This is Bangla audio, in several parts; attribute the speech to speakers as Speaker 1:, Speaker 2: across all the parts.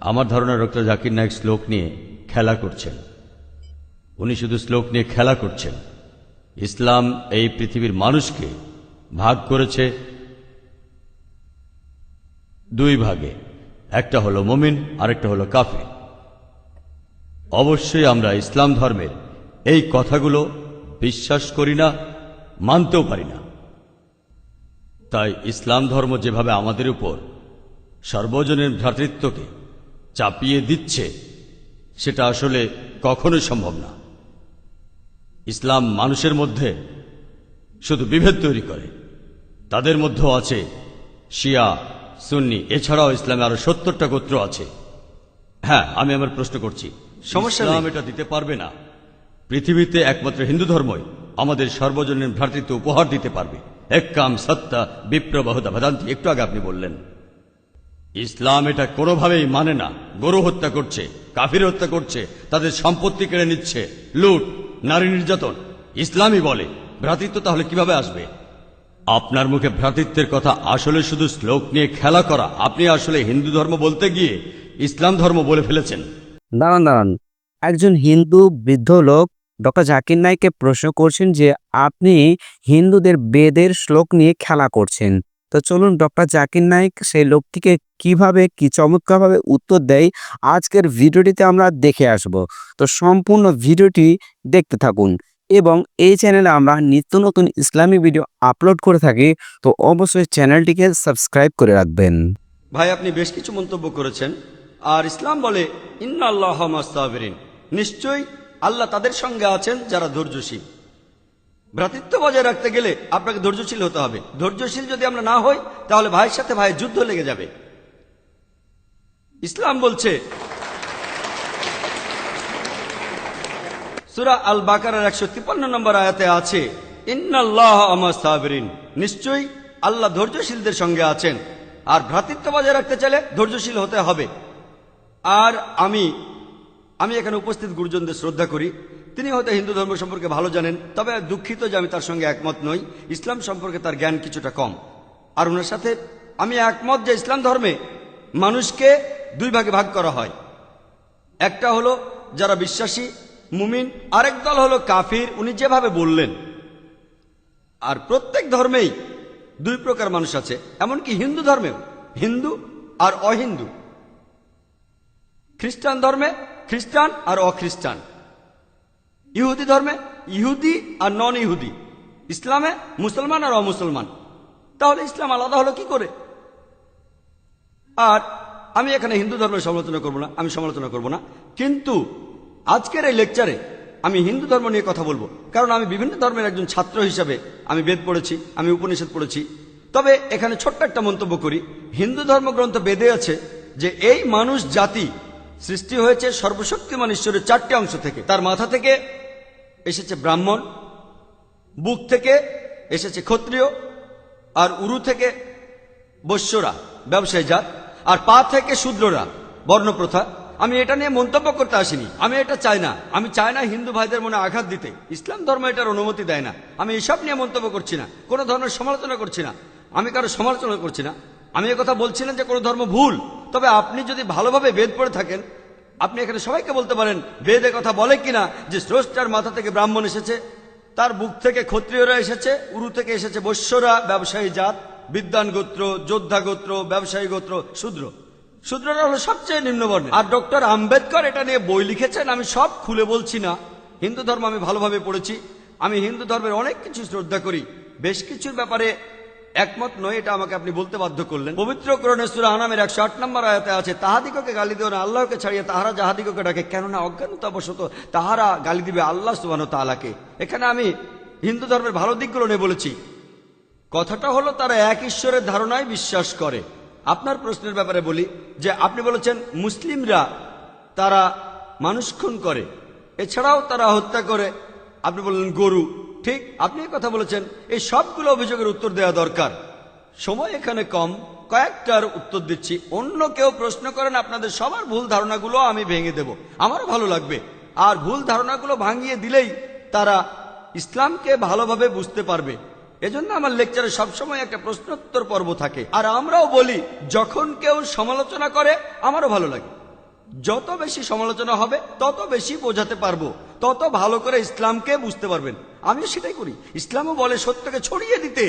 Speaker 1: আমার ধারণা ডক্টর জাকির নায়েক শ্লোক নিয়ে খেলা করছেন। উনি শুধু শ্লোক নিয়ে খেলা করছেন। ইসলাম এই পৃথিবীর মানুষকে ভাগ করেছে দুই ভাগে, একটা হলো মুমিন, আরেকটা হলো কাফির। অবশ্যই আমরা ইসলাম ধর্মের এই কথাগুলো বিশ্বাস করি না, মানতেও পারি না। তাই ইসলাম ধর্ম যেভাবে আমাদের উপর সর্বজনীন ভ্রাতৃত্বকে চাপিয়ে দিচ্ছে, সেটা আসলে কখনোই সম্ভব না। ইসলাম মানুষের মধ্যে শুধু বিভেদ তৈরি করে। তাদের মধ্যেও আছে শিয়া, সুন্নি, এছাড়াও ইসলামে আরো 70টা গোত্র আছে। হ্যাঁ, আমি আমার প্রশ্ন করছি, ইসলাম এটা দিতে পারবে না। পৃথিবীতে একমাত্র হিন্দু ধর্মই আমাদের সর্বজনীন ভ্রাতৃত্ব উপহার দিতে পারবে। এক্কাম সত্তা বিপ্র বহুদা ভদান্তি, একটু আগে আপনি বললেন। ইসলাম এটা কোনোভাবেই মানে না। গরু হত্যা করছে, কাফির হত্যা করছে, তাদের সম্পত্তি কেড়ে নিচ্ছে, লুট, নারী নির্যাতন। ইসলামই বলে ভ্রাতৃত্ব, তাহলে কিভাবে আসবে? আপনার মুখে ভ্রাতৃত্বের কথা আসলে শুধু শ্লোক নিয়ে খেলা করা। আপনি আসলে হিন্দু ধর্ম বলতে গিয়ে ইসলাম ধর্ম বলে ফেলেছেন।
Speaker 2: দাঁড়ান দাঁড়ান, একজন হিন্দু বৃদ্ধ লোক ডক্টর জাকির নায়েককে প্রশ্ন করছেন যে আপনি হিন্দুদের বেদের শ্লোক নিয়ে খেলা করছেন। তো চলুন ডক্টর জাকির নায়েক সেই লোকটিকে কিভাবে কি চমৎকারভাবে উত্তর দেয় আজকের ভিডিওটিতে আমরা দেখে আসব। তো সম্পূর্ণ ভিডিওটি দেখতে থাকুন এবং এই চ্যানেলে আমরা নিত্য নতুন ইসলামী ভিডিও আপলোড করে থাকি, তো অবশ্যই চ্যানেলটিকে সাবস্ক্রাইব করে রাখবেন।
Speaker 1: ভাই, আপনি বেশ কিছু মন্তব্য করেছেন। আর ইসলাম বলে ইন্নাল্লাহ মাস্তাবিরিন, নিশ্চয়ই আল্লাহ তাদের সঙ্গে আছেন যারা ধৈর্যশীল। ভ্রাতৃত্ব বজায় রাখতে গেলে আপনাকে ধৈর্যশীল হতে হবে। ধৈর্যশীল যদি আমরা না হই, তাহলে ভাইয়ের সাথে ভাইয়ের যুদ্ধ লেগে যাবে। ইসলাম বলছে সূরা আল বাকারার 153 নম্বর আয়াতে আছে, ইন্নাল্লাহ মাস্তাবিরিন, নিশ্চয়ই আল্লাহ ধৈর্যশীলদের সঙ্গে আছেন। আর ভ্রাতৃত্ব বজায় রাখতে চাইলে ধৈর্যশীল হতে হবে। আর আমি এখানে উপস্থিত গুরুজনদের শ্রদ্ধা করি। তিনি হয়তো হিন্দু ধর্ম সম্পর্কে ভালো জানেন, তবে দুঃখিত যে আমি তার সঙ্গে একমত নই। ইসলাম সম্পর্কে তার জ্ঞান কিছুটা কম। আর ওনার সাথে আমি একমত যে ইসলাম ধর্মে মানুষকে দুই ভাগে ভাগ করা হয়। একটা হলো যারা বিশ্বাসী মুমিন, আরেক দল হলো কাফির, উনি যেভাবে বললেন। আর প্রত্যেক ধর্মেই দুই প্রকার মানুষ আছে, এমনকি হিন্দু ধর্মেও হিন্দু আর অহিন্দু। খ্রিস্টান ধর্মে খ্রিস্টান আর অখ্রিস্টান, ইহুদি ধর্মে ইহুদি আর নন ইহুদি, ইসলামে মুসলমান আর অমুসলমান। তাহলে ইসলাম আলাদা হলো কি করে? আর আমি এখানে হিন্দু ধর্মের সমালোচনা করব না, আমি সমালোচনা করব না। কিন্তু আজকের এই লেকচারে আমি হিন্দু ধর্ম নিয়ে কথা বলবো, কারণ আমি বিভিন্ন ধর্মের একজন ছাত্র হিসাবে আমি বেদ পড়েছি, আমি উপনিষদ পড়েছি। তবে এখানে ছোট্ট একটা মন্তব্য করি। হিন্দু ধর্মগ্রন্থ বেদে আছে যে এই মানুষ জাতি সৃষ্টি হয়েছে সর্বশক্তিমান ঈশ্বরের 4টে অংশ থেকে। তার মাথা থেকে এসেছে ব্রাহ্মণ, বুক থেকে এসেছে ক্ষত্রিয়, আর উরু থেকে বৈশ্যরা ব্যবসায়ী জাত, আর পা থেকে শূদ্ররা বর্ণপ্রথা। আমি এটা নিয়ে মন্তব্য করতে আসিনি, আমি এটা চাই না। আমি চাই না হিন্দু ভাইদের মনে আঘাত দিতে। ইসলাম ধর্ম এটার অনুমতি দেয় না। আমি এসব নিয়ে মন্তব্য করছি না, কোনো ধর্মের সমালোচনা করছি না, আমি কারো সমালোচনা করছি না। আমি কথা বলছি না যে কোনো ধর্ম ভুল। তবে আপনি যদি ভালোভাবে বেদ পড়ে থাকেন, আপনি এখানে সবাইকে বলতে পারেন বেদ কথা বলে কিনা যে স্রষ্টার মাথা থেকে ব্রাহ্মণ এসেছে, তার বুক থেকে ক্ষত্রিয়রা এসেছে, উরু থেকে এসেছে বৈশ্যরা ব্যবসায়ী জাত, বিদ্বান গোত্র, যোদ্ধা গোত্র, ব্যবসায়ী গোত্র, শূদ্র। শূদ্ররা হলো সবচেয়ে নিম্নবর্ণের। আর ডক্টর আম্বেদকর এটা নিয়ে বই লিখেছেন। আমি সব খুলে বলছি না। হিন্দু ধর্ম আমি ভালোভাবে পড়েছি। আমি হিন্দু ধর্মের অনেক কিছু শ্রদ্ধা করি, বেশ কিছুর ব্যাপারে একমত নয়, এটা আমাকে আপনি বলতে বাধ্য করলেন। পবিত্র কোরআনে সূরা আনামের 108 নম্বর আয়াতে আছে, তাহাদিগকে গালি দিও না আল্লাহকে ছাড়িয়ে তাহারা যাহাদিগকে ডাকে, কেননা অজ্ঞানতাবশত তাহারা গালি দিবে আল্লাহ সুবহানাহু ওয়া তাআলাকে। এখানে আমি হিন্দু ধর্মের ভালো দিকগুলো নিয়ে বলেছি। কথাটা হলো তারা এক ঈশ্বরের ধারণায় বিশ্বাস করে। আপনার প্রশ্নের ব্যাপারে বলি যে আপনি বলেছেন মুসলিমরা তারা মানুষ খুন করে, এছাড়াও তারা হত্যা করে। আপনি বললেন গরু, ঠিক আপনি কথা বলেছেন। এই সবগুলো অভিযোগের উত্তর দেওয়া দরকার। সময় এখানে কম, কয়েকটার উত্তর দিচ্ছি। অন্য কেউ প্রশ্ন করেন, আপনাদের সবার ভুল ধারণাগুলো আমি ভেঙে দেব, আমারও ভালো লাগবে। আর ভুল ধারণাগুলো ভাঙিয়ে দিলেই তারা ইসলামকে ভালোভাবে বুঝতে পারবে। এজন্য আমার লেকচারে সবসময় একটা প্রশ্নোত্তর পর্ব থাকে। আর আমরাও বলি, যখন কেউ সমালোচনা করে আমারও ভালো লাগে। যত বেশি সমালোচনা হবে তত বেশি বোঝাতে পারবো, তত ভালো করে ইসলামকে বুঝতে পারবেন। আমিও সেটাই করি। ইসলামও বলে সত্যকে ছড়িয়ে দিতে।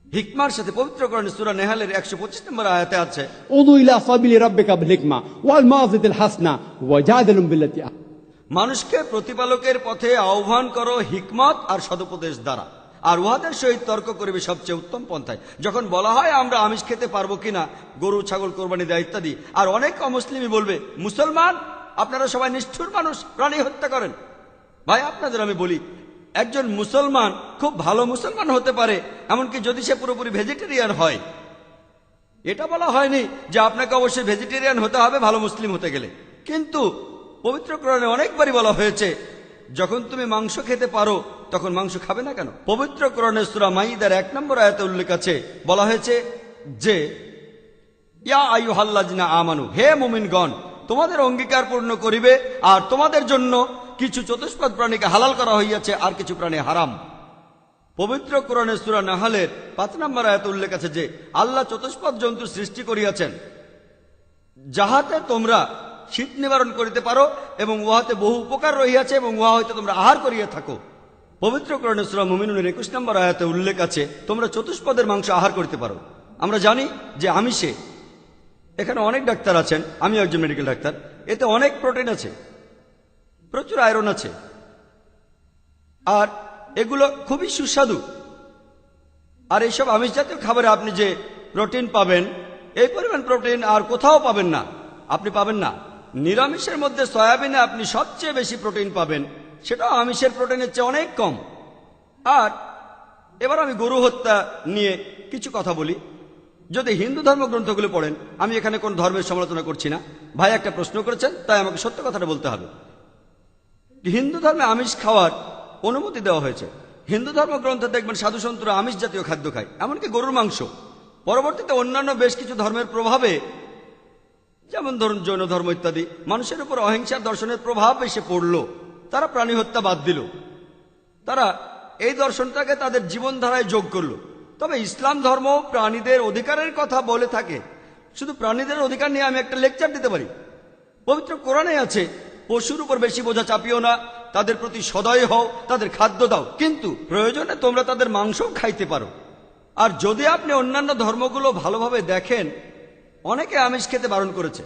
Speaker 1: হিকমার সাথে পবিত্র কোরআনে সূরা নেহালের 125 নম্বর আয়াতে আছে,
Speaker 3: উদু ইলা সাবিলি রাব্বিকা বিল হিকমা ওয়াল মাউযিতিল হাসনা ওয়াজাদিলুম বিল্লাতি।
Speaker 1: মানুষকে প্রতিপালকের পথে আহ্বান করো হিকমত আর সদুপদেশ দ্বারা, আর উহাদের সহিত তর্ক করিবে সবচেয়ে উত্তম পন্থায়। যখন বলা হয় আমরা আমিষ খেতে পারবো কিনা, গরু ছাগল কোরবানি দেয় ইত্যাদি, আর অনেক অমুসলিমই বলবে মুসলমান আপনারা সবাই নিষ্ঠুর মানুষ, প্রাণী হত্যা করেন। ভাই আপনাদের আমি বলি, একজন মুসলমান খুব ভালো মুসলমান হতে পারে, এমনকি যদি সে পুরোপুরি ভেজিটেরিয়ান হয়। এটা বলা হয়নি যে আপনাকে অবশ্যই ভেজিটেরিয়ান হতে হবে ভালো মুসলিম হতে গেলে, কিন্তু পবিত্র কোরআনে অনেকবারই বলা হয়েছে যখন তুমি মাংস খেতে পারো তখন মাংস খাবে না কেন। পবিত্র কোরআনে সূরা মাইদার 1 নম্বর আয়াতে উল্লেখ আছে, বলা হয়েছে যে ইয়া আইয়ুহাল্লাযিনা আমানু, হে মুমিনগণ তোমাদের অঙ্গীকার পূর্ণ করিবে, আর তোমাদের জন্য কিছু চতুষ্পদ প্রাণীকে হালাল করা হইয়াছে আর কিছু প্রাণী হারাম। পবিত্র কোরআনে সূরা নাহলের 5 নম্বর আয়াতে উল্লেখ আছে যে আল্লাহ চতুষ্পদ জন্তু সৃষ্টি করিয়াছেন যাহাতে তোমরা শীত নিবারণ করিতে পারো, এবং উহাতে বহু উপকার রহিয়াছে এবং উহা হইতে তোমরা আহার করিয়া থাকো। পবিত্র কোরআনে সূরা মুমিনুনের 21 নম্বর আয়াতে উল্লেখ আছে তোমরা চতুষ্পদের মাংস আহার করতে পারো। আমরা জানি যে আমিষে, এখানে অনেক ডাক্তার আছেন, আমি একজন মেডিকেল ডাক্তার, এতে অনেক প্রোটিন আছে, প্রচুর আয়রন আছে, আর এগুলো খুবই সুস্বাদু। আর এইসব আমিষ জাতীয় খাবারে আপনি যে প্রোটিন পাবেন, এই পরিমাণ প্রোটিন আর কোথাও পাবেন না, আপনি পাবেন না। নিরামিষের মধ্যে সয়াবিনে আপনি সবচেয়ে বেশি প্রোটিন পাবেন, সেটাও আমিষের প্রোটিনের চেয়ে অনেক কম। আর এবার আমি গরু হত্যা নিয়ে কিছু কথা বলি। যদি হিন্দু ধর্মগ্রন্থগুলো পড়েন, আমি এখানে কোন ধর্মের সমালোচনা করছি না, ভাই একটা প্রশ্ন করেছেন তাই আমাকে সত্য কথাটা বলতে হবে। হিন্দু ধর্মে আমিষ খাওয়ার অনুমতি দেওয়া হয়েছে। হিন্দু ধর্মগ্রন্থে দেখবেন সাধু সন্তরা আমিষ জাতীয় খাদ্য খায়, এমনকি গরুর মাংস। পরবর্তীতে অন্যান্য বেশ কিছু ধর্মের প্রভাবে, যেমন ধরুন জৈন ধর্ম ইত্যাদি, মানুষের উপর অহিংসার দর্শনের প্রভাব এসে পড়ল, তারা প্রাণী হত্যা বাদ দিল, তারা এই দর্শনটাকে তাদের জীবনধারায় যোগ করল। তবে ইসলাম ধর্ম প্রাণীদের অধিকারের কথা বলে থাকে। শুধু প্রাণীদের অধিকার নিয়ে আমি একটা লেকচার দিতে পারি। পবিত্র কোরআনে আছে পশুর উপর বেশি বোঝা চাপিও না, তাদের প্রতি সদয় হও, তাদের খাদ্য দাও, কিন্তু প্রয়োজনে তোমরা তাদের মাংসও খাইতে পারো। আর যদি আপনি অন্যান্য ধর্মগুলো ভালোভাবে দেখেন, অনেকে আমিষ খেতে বারণ করেছে।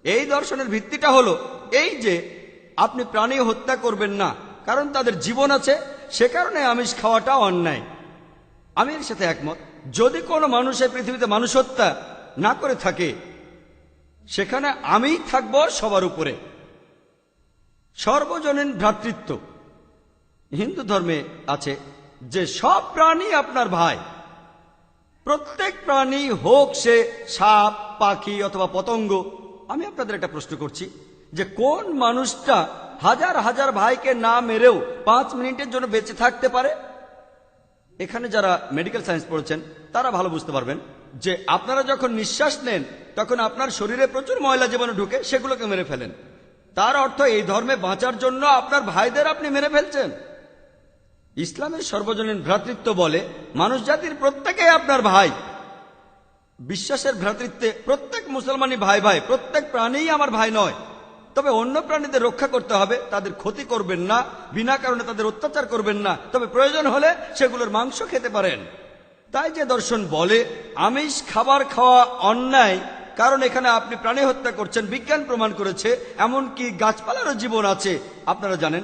Speaker 1: এই দর্শনের ভিত্তিটা হলো এই যে আপনি প্রাণী হত্যা করবেন না, কারণ তাদের জীবন আছে, সে কারণে আমিষ খাওয়াটা অন্যায়। আমি এর সাথে একমত। যদি কোনো মানুষ এই পৃথিবীতে মানুষ হত্যা না করে থাকে, সেখানে আমিই থাকব সবার উপরে। সর্বজনীন ভ্রাতৃত্ব হিন্দু ধর্মে আছে যে সব প্রাণী আপনার ভাই। প্রত্যেক প্রাণী হোক সে সাপ, পাখি অথবা পতঙ্গ। আমি আপনাদের একটা প্রশ্ন করছি যে কোন মানুষটা হাজার হাজার ভাইকে না মেরেও 5 মিনিটের জন্য বেঁচে থাকতে পারে? এখানে যারা মেডিকেল সায়েন্স পড়েছেন তারা ভালো বুঝতে পারবেন যে আপনারা যখন নিঃশ্বাস নেন তখন আপনার শরীরে প্রচুর ময়লা জীবাণু ঢুকে, সেগুলোকে মেরে ফেলেন। তার অর্থ এই ধর্মে বাঁচার জন্য আপনার ভাইদের আপনি মেরে ফেলছেন। ইসলামের সর্বজনীন ভ্রাতৃত্ব বলে মানুষ জাতির প্রত্যেকেই আপনার ভাই। বিশ্বাসের ভ্রাতৃত্বে প্রত্যেক মুসলমানই ভাই ভাই, প্রত্যেক প্রাণীই আমার ভাই নয়। তবে অন্য প্রাণীদের রক্ষা করতে হবে, তাদের ক্ষতি করবেন না, বিনা কারণে তাদের অত্যাচার করবেন না, তবে প্রয়োজন হলে সেগুলোর মাংস খেতে পারেন। তাই যে দর্শন বলে আমিষ খাবার খাওয়া অন্যায়, কারণ এখানে আপনি প্রাণী হত্যা করছেন, বিজ্ঞান প্রমাণ করেছে, এমনকি গাছপালারও জীবন আছে, আপনারা জানেন।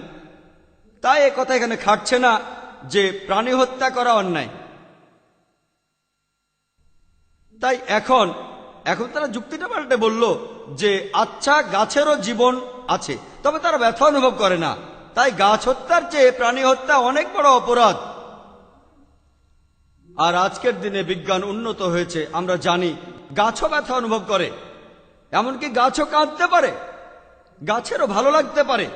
Speaker 1: তাই এ কথা এখানে খাটছে না যে প্রাণী হত্যা করা অন্যায়। তাই এখন তারা যুক্তিটা পাল্টে বলল যে আচ্ছা গাছেরও জীবন আছে, তবে তারা ব্যথা অনুভব করে না, তাই গাছ হত্যার চেয়ে প্রাণী হত্যা অনেক বড় অপরাধ। আর আজকের দিনে বিজ্ঞান উন্নত হয়েছে, আমরা জানি গাছও ব্যথা অনুভব করে, এমনকি গাছও কাঁদতে পারে, গাছেরও ভালো লাগতে পারে।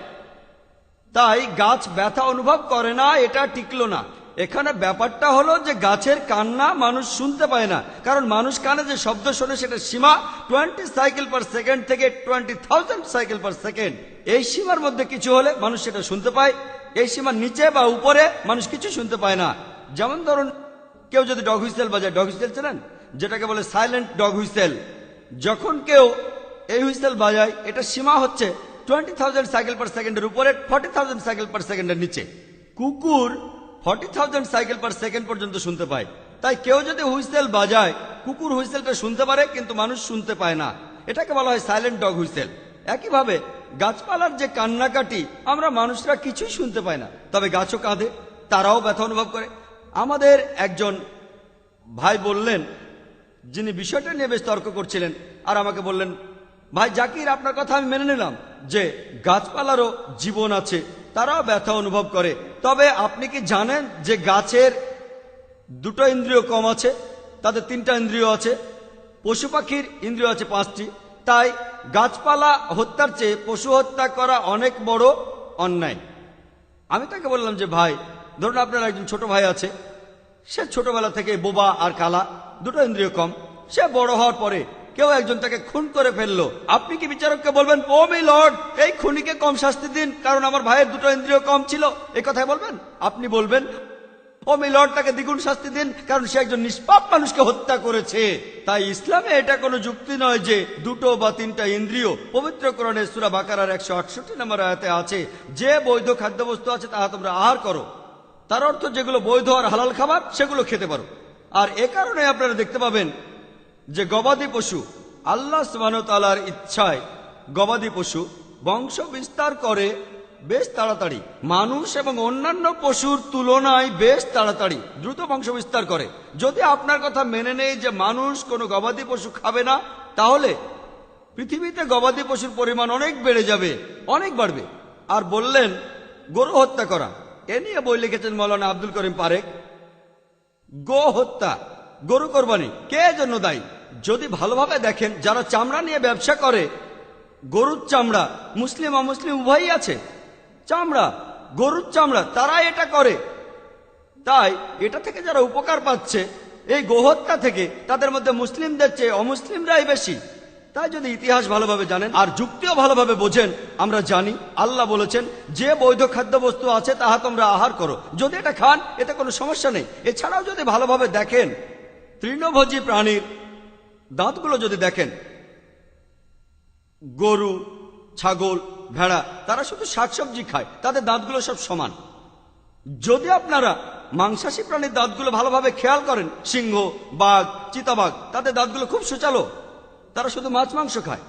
Speaker 1: তাই গাছ ব্যথা অনুভব করে না, এটা টিকলো না। এখানে ব্যাপারটা হলো যে গাছের কান্না মানুষ শুনতে পায় না, কারণ মানুষ কানে যে শব্দ শোনে সেটা সীমা 20 সাইকেল পার সেকেন্ড থেকে 20,000 সাইকেল পার সেকেন্ড। এই সীমার মধ্যে কিছু হলে মানুষ সেটা শুনতে পায়, এই সীমার নিচে বা উপরে মানুষ কিছু শুনতে পায় না। যেমন ধরুন কেউ যদি ডগ হুইসেল বাজায়, ডগ হুইসেল চেনেন, যেটাকে বলে সাইলেন্ট ডগ হুইসেল। যখন কেউ এই হুইসেল বাজায়, এটা সীমা হচ্ছে 20,000 সাইকেল পার সেকেন্ডের উপরে, 40,000 সাইকেল পার সেকেন্ডের নিচে। কুকুর 40,000 সাইকেল পার সেকেন্ড পর্যন্ত শুনতে পায়। তাই কেউ যদি হুইসেল বাজায়, কুকুর হুইসেলটা শুনতে পারে কিন্তু মানুষ শুনতে পায় না। এটাকে বলা হয় সাইলেন্ট ডগ হুইসেল। একইভাবে গাছপালার যে কান্নাকাটি আমরা মানুষরা কিছুই শুনতে পাই না, তবে গাছও কাঁদে, তারাও ব্যথা অনুভব করে। আমাদের একজন ভাই বললেন, যিনি বিষয়টা নিয়ে বেশ তর্ক করছিলেন, আর আমাকে বললেন, ভাই জাকির, আপনার কথা আমি মেনে নিলাম যে গাছপালারও জীবন আছে, তারাও ব্যথা অনুভব করে, তবে আপনি কি জানেন যে গাছের দুটো ইন্দ্রিয় কম আছে, তাদের 3টা ইন্দ্রিয় আছে, পশু পাখির ইন্দ্রিয় আছে 5টি। তাই গাছপালা হত্যার চেয়ে পশু হত্যা করা অনেক বড় অন্যায়। আমি তাকে বললাম যে ভাই, ধরুন আপনার একজন ছোট ভাই আছে, সে ছোটবেলা থেকে বোবা আর কালা, দুটো ইন্দ্রিয় কম। সে বড় হওয়ার পরে কেউ একজন তাকে খুন করে ফেললো, আপনি কি বিচারককে বলবেন, ও মাই লর্ড, এই খুনিকে কম শাস্তি দিন কারণ আমার ভাইয়ের দুটো ইন্দ্রিয় কম ছিল? এই কথাই বলবেন? আপনি বলবেন, ও মাই লর্ড, তাকে দ্বিগুণ শাস্তি দিন কারণ সে একজন নিষ্পাপ মানুষকে হত্যা করেছে। তাই ইসলামে এটা কোনো যুক্তি নয় যে 2 বা 3টা ইন্দ্রিয়। পবিত্র কোরআনে সূরা বাকারার 168 নম্বর আয়াতে আছে, যে বৈধ খাদ্যবস্তু আছে তাহা তোমরা আহার করো। তার অর্থ যেগুলো বৈধ আর হালাল খাবার সেগুলো খেতে পারো। আর এ কারণে আপনারা দেখতে পাবেন যে গবাদি পশু, আল্লাহ সুবহানাহু ওয়া তাআলার ইচ্ছায় গবাদি পশু বংশ বিস্তার করে বেশ তাড়াতাড়ি, মানুষ এবং অন্যান্য পশুর তুলনায় বেশ তাড়াতাড়ি দ্রুত বংশ বিস্তার করে। যদি আপনার কথা মেনে নেই যে মানুষ কোনো গবাদি পশু খাবে না, তাহলে পৃথিবীতে গবাদি পশুর পরিমাণ অনেক বেড়ে যাবে, অনেক বাড়বে। আর বললেন গরু হত্যা করা, এ নিয়ে বই লিখেছেন মৌলানা আব্দুল করিম পারেক। গো হত্যা, গরু কোরবানি কে জন্য দায়ী? যদি ভালোভাবে দেখেন, যারা চামড়া নিয়ে ব্যবসা করে, গরুর চামড়া, মুসলিম অমুসলিম উভয়ই আছে, চামড়া, গরুর চামড়া, তারা এটা করে। তাই এটা থেকে যারা উপকার পাচ্ছে এই গোহত্যা থেকে, তাদের মধ্যে মুসলিমদের চেয়ে অমুসলিমরাই বেশি। তাই যদি ইতিহাস ভালোভাবে জানেন আর যুক্তিও ভালোভাবে বোঝেন, আমরা জানি আল্লাহ বলেছেন যে বৈধ খাদ্যবস্তু আছে তাহা তোমরা আহার করো, যদি এটা খান এতে কোনো সমস্যা নেই। এছাড়াও যদি ভালোভাবে দেখেন, তৃণভোজী প্রাণীর দাঁতগুলো যদি দেখেন, গরু, ছাগল, ভেড়া, তারা শুধু শাকসবজি খায়, তাদের দাঁতগুলো সব সমান। যদি আপনারা মাংসাশী প্রাণীর দাঁতগুলো ভালোভাবে খেয়াল করেন, সিংহ, বাঘ, চিতাবাঘ, তাদের দাঁতগুলো খুব সুচালো, তারা শুধু মাছ মাংস খায়।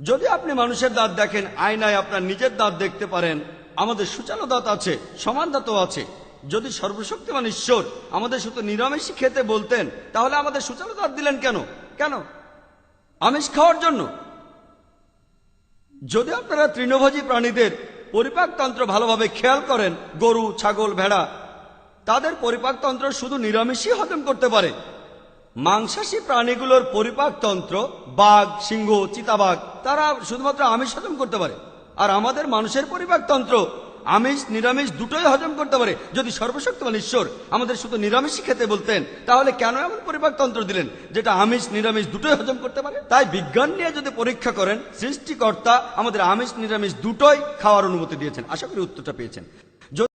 Speaker 1: যদি আপনি মানুষের দাঁত দেখেন, আয়নায় আপনার নিজের দাঁত দেখতে পারেন, আমাদের সুচালো দাঁত আছে, সমান দাঁতও আছে। যদি সর্বশক্তিমান ঈশ্বর আমাদের শুধু নিরামিষই খেতে বলতেন, তাহলে আমাদের সুচালো দাঁত দিলেন কেন? কেন? আমিষ খাওয়ার জন্য? যদি আপনারা তৃণভোজী প্রাণীদের পরিপাকতন্ত্র ভালোভাবে খেয়াল করেন, গরু, ছাগল, ভেড়া, তাদের পরিপাকতন্ত্র শুধু নিরামিষই হজম করতে পারে। মাংসাশী প্রাণীগুলোর পরিপাকতন্ত্র, বাঘ, সিংহ, চিতাবাঘ, তারা শুধুমাত্র আমিষ হজম করতে পারে। আর আমাদের মানুষের পরিপাকতন্ত্র আমিষ নিরামিষ দুটোই হজম করতে পারে। যদি সর্বশক্তিমান ঈশ্বর আমাদের শুধু নিরামিষই খেতে বলতেন, তাহলে কেন এমন পরিপাকতন্ত্র দিলেন যেটা আমিষ নিরামিষ দুটোই হজম করতে পারে? তাই বিজ্ঞান নিয়ে যদি পরীক্ষা করেন, সৃষ্টিকর্তা আমাদের আমিষ নিরামিষ দুটোই খাওয়ার অনুমতি দিয়েছেন। আশা করি উত্তরটা পেয়েছেন।